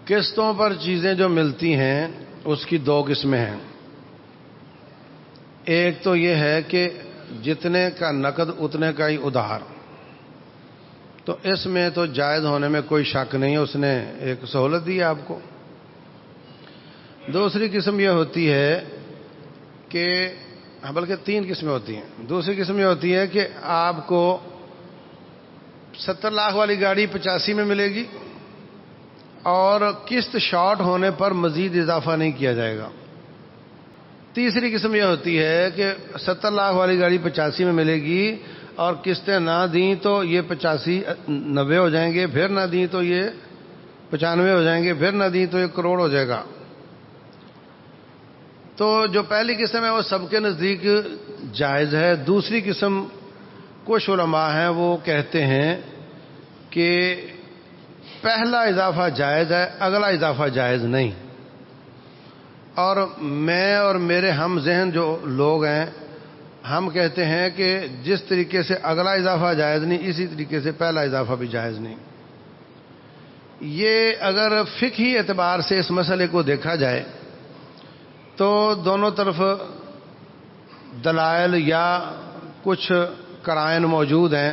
قسطوں پر چیزیں جو ملتی ہیں اس کی دو قسمیں ہیں. ایک تو یہ ہے کہ جتنے کا نقد اتنے کا ہی ادھار، تو اس میں تو جائز ہونے میں کوئی شک نہیں ہے، اس نے ایک سہولت دی ہے آپ کو. دوسری قسم یہ ہوتی ہے کہ بلکہ تین قسمیں ہوتی ہیں. دوسری قسم یہ ہوتی ہے کہ آپ کو 70 لاکھ والی گاڑی 85 میں ملے گی اور قسط شارٹ ہونے پر مزید اضافہ نہیں کیا جائے گا. تیسری قسم یہ ہوتی ہے کہ 70 لاکھ والی گاڑی 85 میں ملے گی اور قسطیں نہ دیں تو یہ 85 90 ہو جائیں گے، پھر نہ دیں تو یہ 95 ہو جائیں گے، پھر نہ دیں تو یہ کروڑ ہو جائے گا. تو جو پہلی قسم ہے وہ سب کے نزدیک جائز ہے. دوسری قسم کچھ علماء ہیں وہ کہتے ہیں کہ پہلا اضافہ جائز ہے، اگلا اضافہ جائز نہیں. اور میں اور میرے ہم ذہن جو لوگ ہیں ہم کہتے ہیں کہ جس طریقے سے اگلا اضافہ جائز نہیں، اسی طریقے سے پہلا اضافہ بھی جائز نہیں. یہ اگر فقہی اعتبار سے اس مسئلے کو دیکھا جائے تو دونوں طرف دلائل یا کچھ قرائن موجود ہیں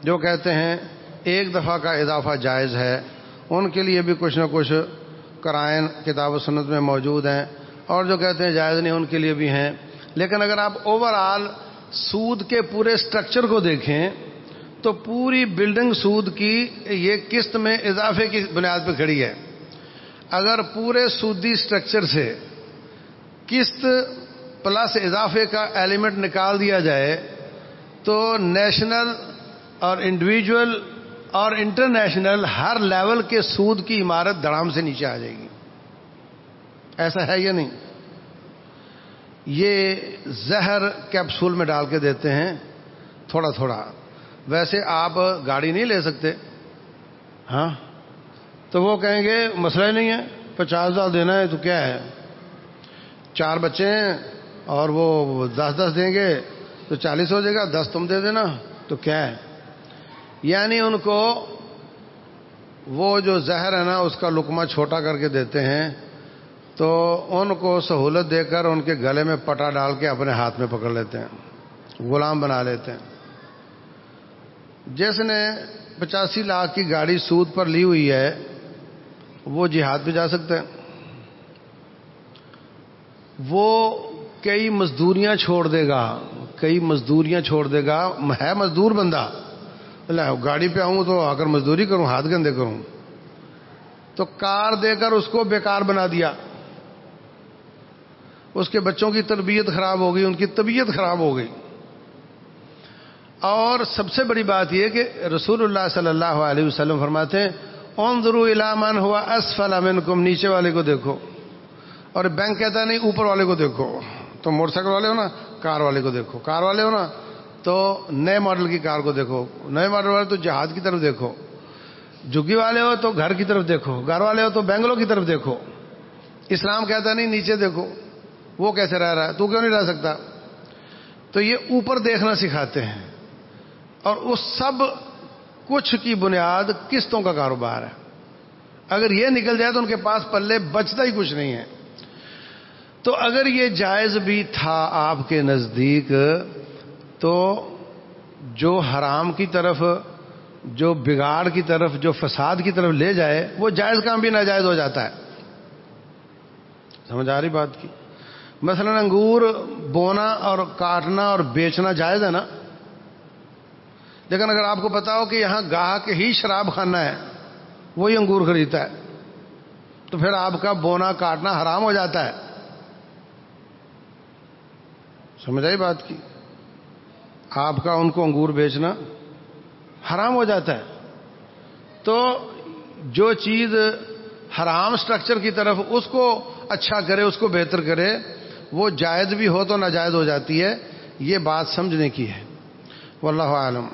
جو کہتے ہیں ایک دفعہ کا اضافہ جائز ہے. ان کے لیے بھی کچھ نہ کچھ قرائن کتاب و سنت میں موجود ہیں، اور جو کہتے ہیں جائز نہیں ان کے لیے بھی ہیں. لیکن اگر آپ اوور آل سود کے پورے سٹرکچر کو دیکھیں تو پوری بلڈنگ سود کی یہ قسط میں اضافے کی بنیاد پہ کھڑی ہے. اگر پورے سودی سٹرکچر سے قسط پلس اضافے کا ایلیمنٹ نکال دیا جائے تو نیشنل اور انڈیویجول اور انٹرنیشنل ہر لیول کے سود کی عمارت دھڑام سے نیچے آ جائے گی. ایسا ہے یا نہیں؟ یہ زہر کیپسول میں ڈال کے دیتے ہیں تھوڑا تھوڑا. ویسے آپ گاڑی نہیں لے سکتے، ہاں، تو وہ کہیں گے مسئلہ ہی نہیں ہے، 50,000 دینا ہے تو کیا ہے، 4 بچے ہیں اور وہ 10 دیں گے تو 40 ہو جائے گا، 10 تم دے دینا تو کیا ہے. یعنی ان کو وہ جو زہر ہے نا اس کا لقمہ چھوٹا کر کے دیتے ہیں، تو ان کو سہولت دے کر ان کے گلے میں پٹا ڈال کے اپنے ہاتھ میں پکڑ لیتے ہیں، غلام بنا لیتے ہیں. جس نے 85 لاکھ کی گاڑی سود پر لی ہوئی ہے وہ جہاد پہ جا سکتے ہیں، وہ کئی مزدوریاں چھوڑ دے گا، ہے مزدور بندہ، گاڑی پہ آؤں تو آ کر مزدوری کروں، ہاتھ گندے کروں، تو کار دے کر اس کو بیکار بنا دیا. اس کے بچوں کی تربیت خراب ہو گئی، ان کی طبیعت خراب ہو گئی. اور سب سے بڑی بات یہ کہ رسول اللہ صلی اللہ علیہ وسلم فرماتے ہیں انظروا الی من هو اسفل منکم، نیچے والے کو دیکھو. اور بینک کہتا ہے نہیں اوپر والے کو دیکھو. تو موٹر سائیکل والے ہو نا، کار والے کو دیکھو. کار والے ہو نا تو نئے ماڈل کی کار کو دیکھو. نئے ماڈل والے تو جہاز کی طرف دیکھو. جھگی والے ہو تو گھر کی طرف دیکھو. گھر والے ہو تو بنگلو کی طرف دیکھو. اسلام کہتا نہیں نیچے دیکھو، وہ کیسے رہ رہا ہے، تو کیوں نہیں رہ سکتا. تو یہ اوپر دیکھنا سکھاتے ہیں. اور اس سب کچھ کی بنیاد قسطوں کا کاروبار ہے. اگر یہ نکل جائے تو ان کے پاس پلے بچتا ہی کچھ نہیں ہے. تو اگر یہ جائز بھی تھا آپ کے نزدیک تو جو حرام کی طرف، جو بگاڑ کی طرف، جو فساد کی طرف لے جائے وہ جائز کام بھی ناجائز ہو جاتا ہے. سمجھ آ رہی بات کی؟ مثلا انگور بونا اور کاٹنا اور بیچنا جائز ہے نا، لیکن اگر آپ کو پتا ہو کہ یہاں گاہک ہی شراب خانہ ہے، وہی انگور خریدتا ہے، تو پھر آپ کا بونا کاٹنا حرام ہو جاتا ہے. سمجھ آئی بات کی؟ آپ کا ان کو انگور بیچنا حرام ہو جاتا ہے. تو جو چیز حرام سٹرکچر کی طرف اس کو اچھا کرے، اس کو بہتر کرے، وہ جائز بھی ہو تو ناجائز ہو جاتی ہے. یہ بات سمجھنے کی ہے. واللہ اعلم.